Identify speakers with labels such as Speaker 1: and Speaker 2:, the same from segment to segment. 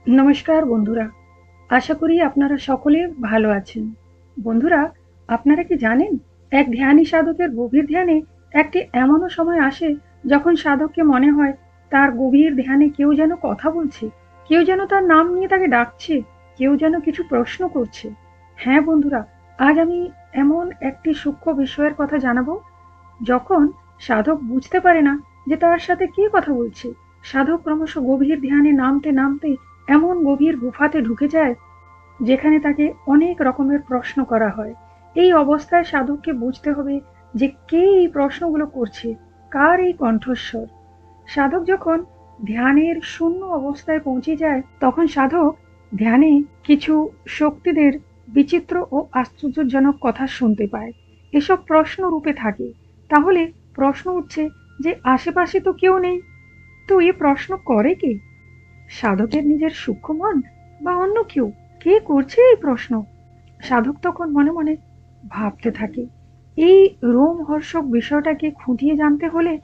Speaker 1: নমস্কার বন্ধুরা, আশা করি আপনারা সকলে ভালো আছেন। বন্ধুরা, আপনারা কি জানেন এক ধ্যানী সাধকের গভীর ধ্যানে একটি এমনও সময় আসে যখন সাধককে মনে হয় তার গভীর ধ্যানে কেউ যেন কথা বলছে, কেউ যেন তার নাম নিয়ে তাকে ডাকছে, কেউ যেন কিছু প্রশ্ন করছে। হ্যাঁ বন্ধুরা, আজ আমি এমন একটি সূক্ষ্ম বিষয়ের কথা জানাবো যখন সাধক বুঝতে পারে না যে তার সাথে কে কথা বলছে। সাধক ক্রমশ গভীর ধ্যানে নামতে নামতে এমন গভীর গুফাতে ঢুকে যায় যেখানে তাকে অনেক রকমের প্রশ্ন করা হয়। এই অবস্থায় সাধককে বুঝতে হবে যে কে এই প্রশ্নগুলো করছে, কার এই কণ্ঠস্বর। সাধক যখন ধ্যানের শূন্য অবস্থায় পৌঁছে যায় তখন সাধক ধ্যানে কিছু শক্তিদের বিচিত্র ও আশ্চর্যজনক কথা শুনতে পায়। এসব প্রশ্ন রূপে থাকে। তাহলে প্রশ্ন উঠছে যে আশেপাশে তো কেউ নেই, তো এ প্রশ্ন করে কে? সাধকের নিজের সূক্ষ্ম মন বা অন্য কেউ? কে করছে এই প্রশ্ন? সাধক তখন মনে মনে ভাবতে থাকে। এই রোমহর্ষক বিষয়টাকে খুঁটিয়ে জানতে হলে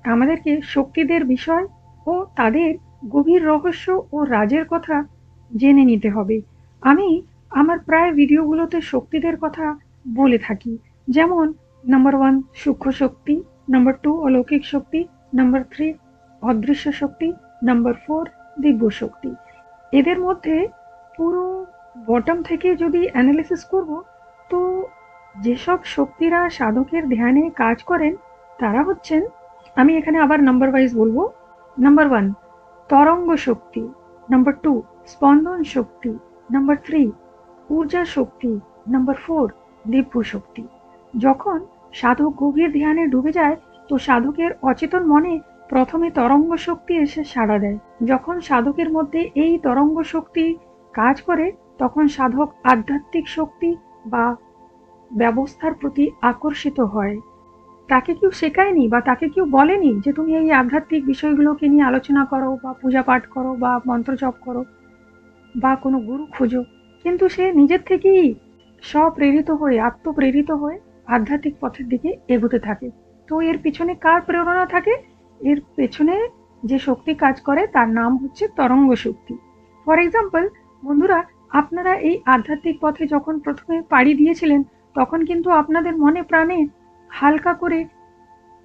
Speaker 1: আমাদেরকে শক্তিদের বিষয় ও তাদের গভীর রহস্য ও রাজের কথা জেনে নিতে হবে। আমি আমার প্রায় ভিডিওগুলোতে শক্তিদের কথা বলে থাকি। যেমন নাম্বার 1 সূক্ষ্ম শক্তি, নাম্বার 2 অলৌকিক শক্তি, নাম্বার 3 অদৃশ্য শক্তি, নাম্বার 4 দিব্য শক্তি। এদের মধ্যে পুরো বটম থেকে যদি অ্যানালিসিস করব, তো যেসব শক্তিরা সাধকের ধ্যানে কাজ করেন তারা হচ্ছেন, আমি এখানে আবার নাম্বার ওয়াইজ বলবো। নাম্বার 1 তরঙ্গ শক্তি, নাম্বার 2 স্পন্দন শক্তি, নাম্বার 3 ঊর্জা শক্তি, নাম্বার 4 দিব্য শক্তি। যখন সাধক গভীর ধ্যানে ডুবে যায় তো সাধকের অচেতন মনে প্রথমে তরঙ্গ শক্তি এসে সাড়া দেয়। যখন সাধকের মধ্যে এই তরঙ্গ শক্তি কাজ করে তখন সাধক আধ্যাত্মিক শক্তি বা ব্যবস্থার প্রতি আকর্ষিত হয়। তাকে কেউ শেখায়নি বা তাকে কেউ বলেনি যে তুমি এই আধ্যাত্মিক বিষয়গুলোকে নিয়ে আলোচনা করো বা পূজা পাঠ করো বা মন্ত্র জপ করো বা কোনো গুরু খোঁজো, কিন্তু সে নিজের থেকেই স্বপ্রেরিত হয়ে আত্মপ্রেরিত হয়ে আধ্যাত্মিক পথের দিকে এগোতে থাকে। তো এর পিছনে কার প্রেরণা থাকে? এর পেছনে যে শক্তি কাজ করে তার নাম হচ্ছে তরঙ্গ শক্তি। ফর এক্সাম্পল, বন্ধুরা, আপনারা এই আধ্যাত্মিক পথে যখন প্রথমে পাড়ি দিয়েছিলেন তখন কিন্তু আপনাদের মনে প্রাণে হালকা করে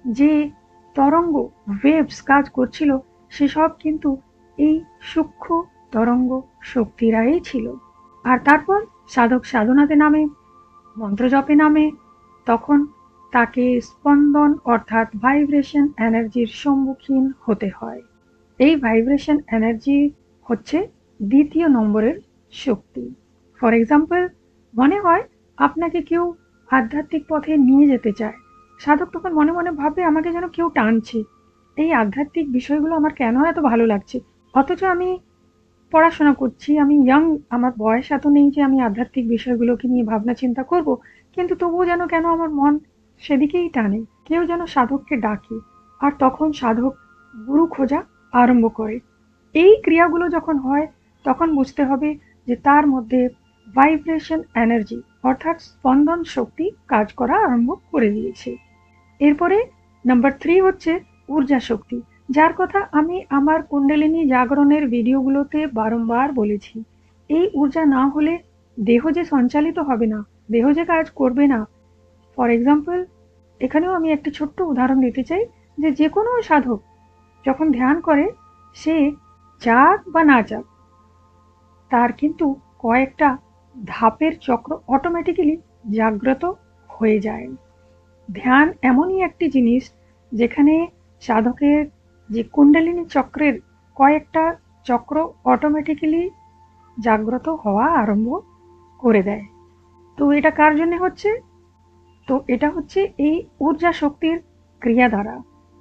Speaker 1: যে তরঙ্গ ওয়েভস কাজ করছিল সেসব কিন্তু এই সূক্ষ্ম তরঙ্গ শক্তিরাই ছিল। আর তারপর সাধক সাধনাতে নামে, মন্ত্র জপে নামে, তখন তাকে স্পন্দন অর্থাৎ ভাইব্রেশন এনার্জির সম্মুখীন হতে হয়। এই ভাইব্রেশন এনার্জি হচ্ছে দ্বিতীয় নম্বরের শক্তি। ফর এক্সাম্পল, মনে হয় আপনাকে কেউ আধ্যাত্মিক পথে নিয়ে যেতে চায়। সাধক তখন মনে মনে ভাববে আমাকে যেন কেউ টানছে, এই আধ্যাত্মিক বিষয়গুলো আমার কেন এত ভালো লাগছে, অথচ আমি পড়াশোনা করছি, আমি ইয়াং, আমার বয়স এত নেই যে আমি আধ্যাত্মিক বিষয়গুলোকে নিয়ে ভাবনা চিন্তা করব, কিন্তু তবুও যেন কেন আমার মন সেদিকেই টানে, কেউ যেন সাধককে ডাকে। আর তখন সাধক গুরু খোঁজা আরম্ভ করে। এই ক্রিয়াগুলো যখন হয় তখন বুঝতে হবে যে তার মধ্যে ভাইব্রেশন এনার্জি অর্থাৎ স্পন্দন শক্তি কাজ করা আরম্ভ করে দিয়েছে। এরপরে নাম্বার 3 হচ্ছে ঊর্জা শক্তি, যার কথা আমি আমার কুণ্ডলিনী জাগরণের ভিডিওগুলোতে বারংবার বলেছি। এই ঊর্জা না হলে দেহ যে সঞ্চালিত হবে না, দেহ যে কাজ করবে না। ফর এক্সাম্পল, এখানেও আমি একটি ছোট্ট উদাহরণ দিতে চাই যে যে কোনো সাধক যখন ধ্যান করে সে যাক বা না যাক তার কিন্তু কয়েকটা ধাপের চক্র অটোমেটিক্যালি জাগ্রত হয়ে যায়। ধ্যান এমনই একটি জিনিস যেখানে সাধকের যে কুণ্ডলিনী চক্রের কয়েকটা চক্র অটোমেটিক্যালি জাগ্রত হওয়া আরম্ভ করে দেয়। তো এটা কার জন্য হচ্ছে? তো এটা হচ্ছে এই ঊর্জা শক্তির ক্রিয়া দ্বারা।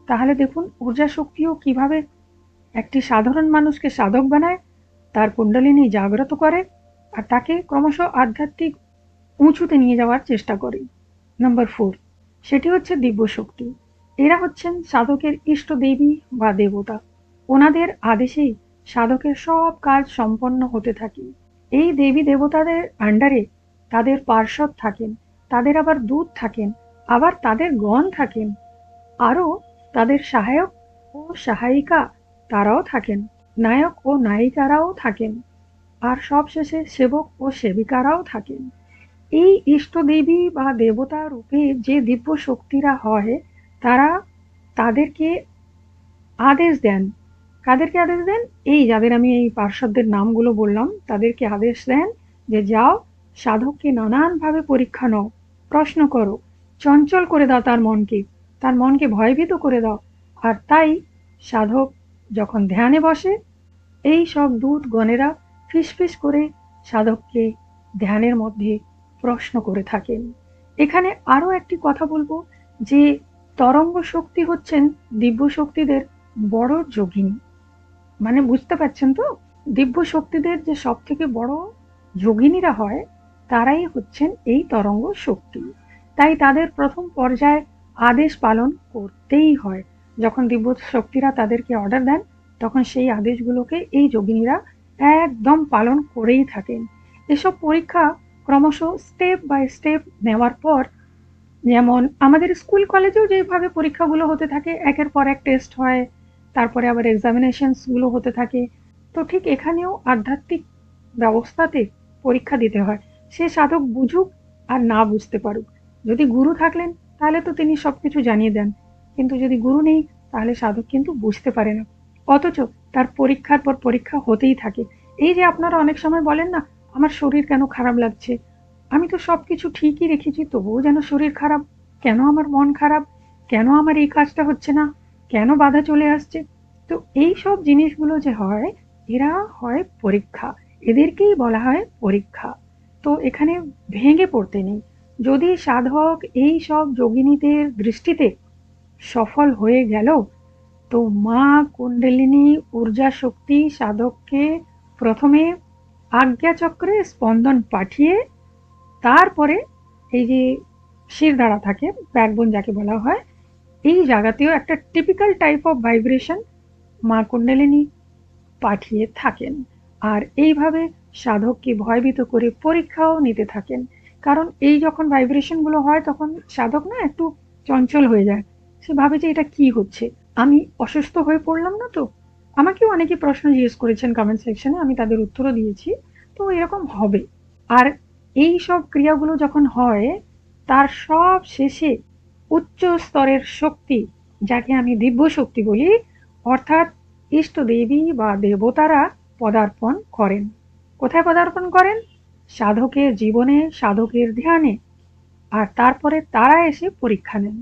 Speaker 1: তাহলে দেখুন ঊর্জা শক্তিও কিভাবে একটি সাধারণ মানুষকে সাধক বানায়, তার কুণ্ডলিনী জাগ্রত করে আর তাকে ক্রমশ আধ্যাত্মিক উঁচুতে নিয়ে যাওয়ার চেষ্টা করে। নাম্বার 4 সেটি হচ্ছে দিব্য শক্তি। এরা হচ্ছেন সাধকের ইষ্ট দেবী বা দেবতা। ওনাদের আদেশেই সাধকের সব কাজ সম্পন্ন হতে থাকে। এই দেবী দেবতাদের আন্ডারে তাদের পার্ষদ থাকেন, তাদের আবার দূত থাকেন, আবার তাদের গণ থাকেন, আরও তাদের সহায়ক ও সহায়িকা তারাও থাকেন। নায়ক ও নায়িকারাও থাকেন, আর সবশেষে সেবক ও সেবিকারাও থাকেন। এই ইষ্টদেবী বা দেবতা রূপে যে দিব্য শক্তিরা হয়, তারা তাদেরকে আদেশ দেন। কাদেরকে আদেশ দেন? এই যাদের আমি এই পার্শ্বদের নামগুলো বললাম, তাদেরকে আদেশ দেন যে যাও, সাধককে নানানভাবে পরীক্ষা নাও, প্রশ্ন করো, চঞ্চল করে দাও তার মনকে ভয়ভীত করে দাও। আর তাই সাধক যখন ধ্যানে বসে, এই সব দূত গণেরা ফিসফিস করে সাধককে ধ্যানের মধ্যে প্রশ্ন করে থাকেন। এখানে আরো একটি কথা বলবো, যে তরঙ্গ শক্তি হচ্ছেন দিব্য শক্তিদের বড় যোগিনী। মানে বুঝতে পারছেন তো, দিব্য শক্তিদের যে সব থেকে বড় যোগিনীরা হয়, তারাই হচ্ছেন এই তরঙ্গ শক্তি। তাই তাদের প্রথম পর্যায়ে আদেশ পালন করতেই হয়। যখন দিব্য শক্তিরা তাদেরকে অর্ডার দেন, তখন সেই আদেশগুলোকে এই যোগিনীরা একদম পালন করেই থাকেন। এসব পরীক্ষা ক্রমশ স্টেপ বাই স্টেপ নেওয়ার পর, যেমন আমাদের স্কুল কলেজেও যেভাবে পরীক্ষাগুলো হতে থাকে, একের পর এক টেস্ট হয়, তারপরে আবার এক্সামিনেশনস গুলো হতে থাকে, তো ঠিক এখানেও আধ্যাত্মিক ব্যবস্থাতে পরীক্ষা দিতে হয়। সে সাধক বুঝুক আর না বুঝতে পারুক। যদি গুরু থাকলেন, তাহলে তো তিনি সবকিছু জানিয়ে দেন, কিন্তু যদি গুরু নেই, তাহলে সাধক কিন্তু বুঝতে পারে না। অথচ তার পরীক্ষার পর পরীক্ষা হতেই থাকে। এই যে আপনারা অনেক সময় বলেন না, আমার শরীর কেন খারাপ লাগছে, আমি তো সবকিছু ঠিকই রেখেছি, তবুও যেন শরীর খারাপ, কেন আমার মন খারাপ, কেন আমার এই কাজটা হচ্ছে না, কেন বাধা চলে আসছে। তো এই সব জিনিসগুলো যে হয়, এরা হয় পরীক্ষা, এদেরকেই বলা হয় পরীক্ষা। তো এখানে ভেঙে পড়তে নেই। যদি সাধক এই সব যোগিনীদের দৃষ্টিতে সফল হয়ে গেল, তো মা কুণ্ডলিনী ঊর্জা শক্তি সাধককে প্রথমে আজ্ঞাচক্রে স্পন্দন পাঠিয়ে, তারপরে এই যে শিরদাঁড়া থাকে, ব্যাকবোন যাকে বলা হয়, এই জায়গাতেও একটা টিপিক্যাল টাইপ অফ ভাইব্রেশন মা কুণ্ডলিনী পাঠিয়ে থাকেন। আর এইভাবে সাধককে ভয়ভীত করে পরীক্ষাও নিতে থাকেন। কারণ এই যখন ভাইব্রেশন গুলো হয়, তখন সাধক না একটু চঞ্চল হয়ে যায়। সে ভাবে যে এটা কি হচ্ছে, আমি অসুস্থ হয়ে পড়লাম না তো। আমাকেও অনেকে প্রশ্ন জিজ্ঞেস করেছেন কমেন্ট সেকশনে, আমি তাদের উত্তরও দিয়েছি। তো এরকম হবে। আর এই সব ক্রিয়াগুলো যখন হয়, তার সব শেষে উচ্চ স্তরের শক্তি, যাকে আমি দিব্য শক্তি বলি, অর্থাৎ ইষ্টদেবী বা দেবতারা পদার্পণ করেন। কোথায় পদার্পণ করেন? সাধকের জীবনে, সাধকের ধ্যানে। আর তারপরে তারা এসে পরীক্ষা নেন।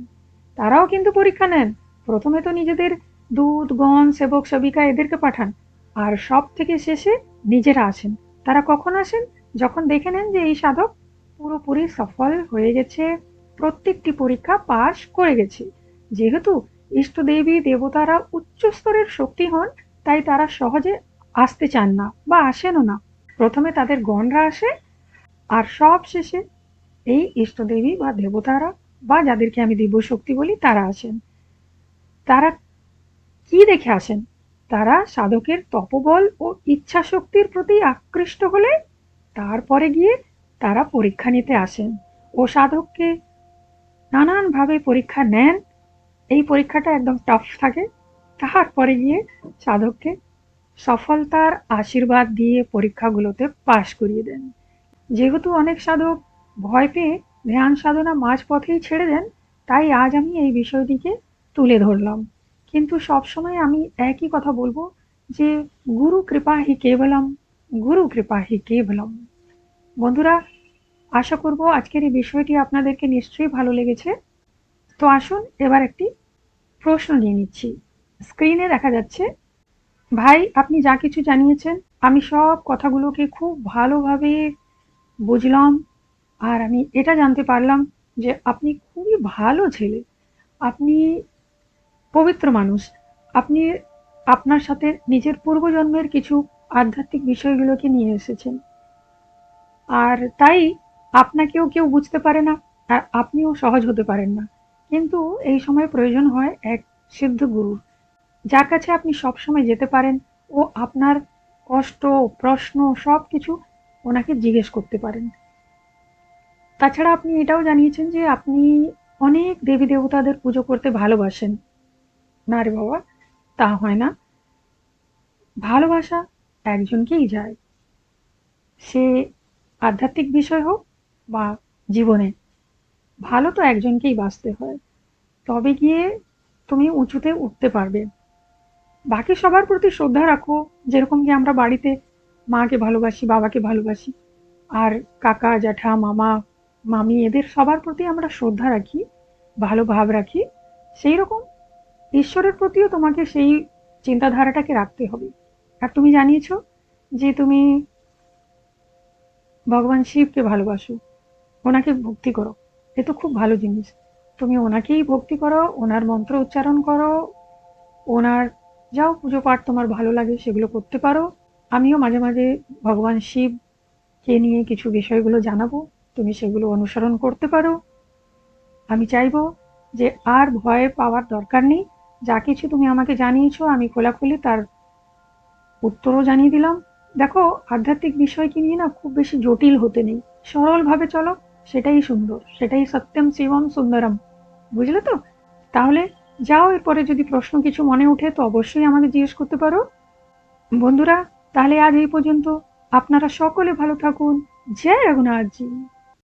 Speaker 1: তারাও কিন্তু পরীক্ষা নেন। প্রথমে তো নিজেদের দূত গণ সেবক সেবিকা এদেরকে পাঠান, আর সব থেকে শেষে নিজেরা আসেন। তারা কখন আসেন? যখন দেখে নেন যে এই সাধক পুরোপুরি সফল হয়ে গেছে, প্রত্যেকটি পরীক্ষা পাশ করে গেছে। যেহেতু ইষ্টদেবী দেবতারা উচ্চ স্তরের শক্তি হন, তাই তারা সহজে আসতে চান না বা আসেনও না। প্রথমে তাদের গণরা আসে, আর সব শেষে এই ইষ্টদেবী বা দেবতারা, বা যাদেরকে আমি দিব্য শক্তি বলি, তারা আসেন। তারা কি দেখে আসেন? তারা সাধকের তপবল ও ইচ্ছা শক্তির প্রতি আকৃষ্ট হলে তারপরে গিয়ে তারা পরীক্ষা নিতে আসেন ও সাধককে নানানভাবে পরীক্ষা নেন। এই পরীক্ষাটা একদম টাফ থাকে। তারপরে গিয়ে সাধককে সফলতার আশীর্বাদ দিয়ে পরীক্ষাগুলোতে পাশ করিয়ে দেন। যেহেতু অনেক সাধক ভয় পেয়ে ধ্যান সাধনা মাঝপথেই ছেড়ে দেন, তাই আজ আমি এই বিষয়টিকে তুলে ধরলাম। কিন্তু সবসময় আমি একই কথা বলবো, যে গুরু কৃপা হি কেবলম, গুরু কৃপা হি কেবলম। বন্ধুরা, আশা করব আজকের এই বিষয়টি আপনাদেরকে নিশ্চয়ই ভালো লেগেছে। তো আসুন এবার একটি প্রশ্ন নিয়ে নিচ্ছি। স্ক্রিনে দেখা যাচ্ছে। ভাই, আপনি যা কিছু জানিয়েছেন, আমি সব কথাগুলোকে খুব ভালোভাবে বুঝলাম। আর আমি এটা জানতে পারলাম যে আপনি খুবই ভালো ছেলে, আপনি পবিত্র মানুষ, আপনি আপনার সাথে নিজের পূর্বজন্মের কিছু আধ্যাত্মিক বিষয়গুলোকে নিয়ে এসেছেন। আর তাই আপনাকেও কেউ বুঝতে পারে না, আর আপনিও সহজ হতে পারেন না। কিন্তু এই সময় প্রয়োজন হয় এক সিদ্ধ গুরুর, যার কাছে আপনি সবসময় যেতে পারেন ও আপনার কষ্ট, প্রশ্ন সবকিছু ওনাকে জিজ্ঞেস করতে পারেন। তাছাড়া আপনি এটাও জানিয়েছেন যে আপনি অনেক দেবী দেবতাদের পুজো করতে ভালোবাসেন। না রে বাবা, তা হয় না। ভালোবাসা একজনকেই যায়, সে আধ্যাত্মিক বিষয় হোক বা জীবনে। ভালো তো একজনকেই বাসতে হয়, তবে গিয়ে তুমি উঁচুতে উঠতে পারবে। বাকি সবার প্রতি শ্রদ্ধা রাখো, যেরকম কি আমরা বাড়িতে মাকে ভালোবাসি, বাবাকে ভালোবাসি, আর কাকা, জ্যাঠা, মামা, মামি এদের সবার প্রতি আমরা শ্রদ্ধা রাখি, ভালো ভাব রাখি, সেই রকম ঈশ্বরের প্রতিও তোমাকে সেই চিন্তাধারাটাকে রাখতে হবে। আর তুমি জানিয়েছো যে তুমি ভগবান শিবকে ভালোবাসো, ওনাকে ভক্তি করো, এ তো খুব ভালো জিনিস। তুমি ওনাকেই ভক্তি করো, ওনার মন্ত্র উচ্চারণ করো, ওনার যাও পুজো পাঠ তোমার ভালো লাগে সেগুলো করতে পারো। আমিও মাঝে মাঝে ভগবান শিবকে নিয়ে কিছু বিষয়গুলো জানাবো, তুমি সেগুলো অনুসরণ করতে পারো। আমি চাইবো যে আর ভয় পাওয়ার দরকার নেই। যা কিছু তুমি আমাকে জানিয়েছো আমি খোলাখুলি তার উত্তরও জানিয়ে দিলাম। দেখো, আধ্যাত্মিক বিষয়কে নিয়ে না খুব বেশি জটিল হতে নেই, সরল ভাবে চলো, সেটাই সুন্দর, সেটাই সত্যম শিবম সুন্দরম। বুঝলে তো? তাহলে যাও, এরপরে যদি প্রশ্ন কিছু মনে ওঠে তো অবশ্যই আমাকে জিজ্ঞেস করতে পারো। বন্ধুরা, তাহলে আজ এই পর্যন্ত। আপনারা সকলে ভালো থাকুন। জয় রঘুনাথজি।